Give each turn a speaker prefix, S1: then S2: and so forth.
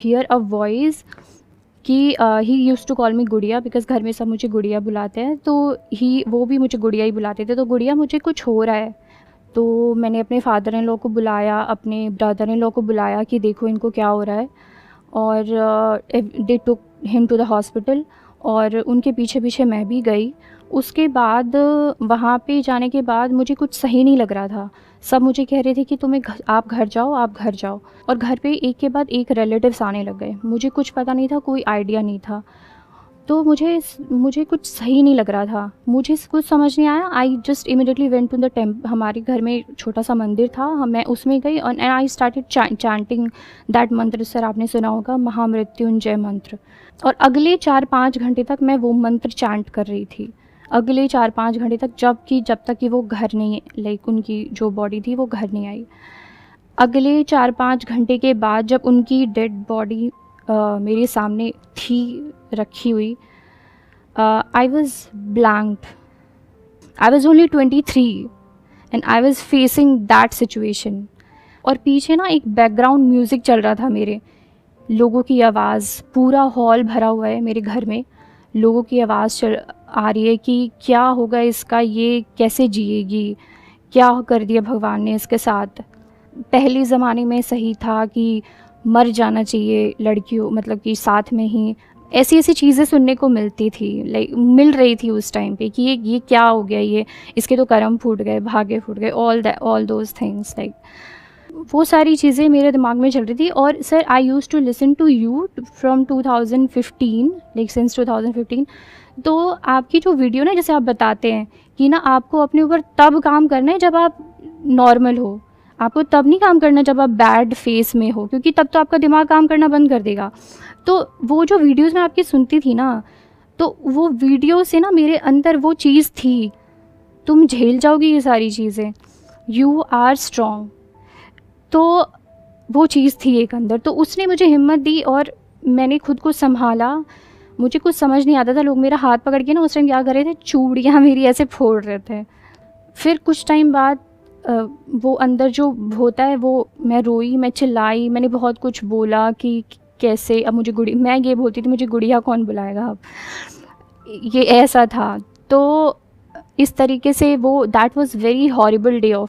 S1: Here a voice कि ही use to call मी गुड़िया, because घर में सब मुझे गुड़िया बुलाते हैं, तो वो भी मुझे गुड़िया ही बुलाते थे। तो गुड़िया मुझे कुछ हो रहा है। तो मैंने अपने फादर इन लॉ को बुलाया, अपने ब्रदर इन लॉ को बुलाया कि देखो इनको क्या हो रहा है, और they took him to the hospital, और उनके पीछे पीछे मैं भी गई। उसके बाद वहाँ पे जाने के बाद मुझे कुछ सही नहीं लग रहा था। सब मुझे कह रहे थे कि आप घर जाओ, आप घर जाओ, और घर पे एक के बाद एक रिलेटिव्स आने लग गए। मुझे कुछ पता नहीं था, कोई आइडिया नहीं था। तो मुझे कुछ सही नहीं लग रहा था, मुझे कुछ समझ नहीं आया। I just immediately went to the हमारे घर में छोटा सा मंदिर था, मैं उसमें गई, and I started chanting that मंत्र। सर आपने सुना होगा, महामृत्युंजय मंत्र। और अगले 4-5 घंटे तक मैं वो मंत्र चैंट कर रही थी, अगले 4-5 घंटे तक, जब तक कि वो घर नहीं, लाइक उनकी जो बॉडी थी वो घर नहीं आई। अगले 4-5 घंटे के बाद जब उनकी डेड बॉडी मेरे सामने थी रखी हुई, I was blanked. I was only 23 and I was facing that situation. और पीछे ना एक बैकग्राउंड म्यूज़िक चल रहा था, मेरे लोगों की आवाज़, पूरा हॉल भरा हुआ है मेरे घर में, लोगों की आवाज़ आ रही है कि क्या होगा इसका, ये कैसे जिएगी, क्या कर दिया भगवान ने इसके साथ। पहले ज़माने में सही था कि मर जाना चाहिए लड़कियों, मतलब कि साथ में ही, ऐसी ऐसी चीज़ें सुनने को मिलती थी, लाइक मिल रही थी उस टाइम पे कि ये क्या हो गया, ये इसके तो कर्म फूट गए, भागे फूट गए, ऑल दोज थिंग्स, लाइक वो सारी चीज़ें मेरे दिमाग में चल रही थी। और sir I use to listen to you from 2015, like since 2015। तो आपकी जो वीडियो ना, जैसे आप बताते हैं कि ना आपको अपने ऊपर तब काम करना है जब आप नॉर्मल हो, आपको तब नहीं काम करना जब आप बैड फेस में हो, क्योंकि तब तो आपका दिमाग काम करना बंद कर देगा। तो वो जो वीडियोज़ मैं आपकी सुनती थी ना, तो वो वीडियो से ना मेरे अंदर वो चीज़ थी, तुम झेल जाओगी ये सारी चीज़ें, यू आर स्ट्रॉन्ग। तो वो चीज़ थी एक अंदर, तो उसने मुझे हिम्मत दी और मैंने खुद को संभाला। मुझे कुछ समझ नहीं आता था, लोग मेरा हाथ पकड़ के ना उस टाइम क्या कर रहे थे, चूड़ियाँ मेरी ऐसे फोड़ रहे थे। फिर कुछ टाइम बाद वो अंदर जो होता है वो, मैं रोई, मैं चिल्लाई, मैंने बहुत कुछ बोला कि कैसे अब मैं ये बोलती थी मुझे गुड़िया कौन बुलाएगा अब, ये ऐसा था। तो इस तरीके से वो that was very horrible day of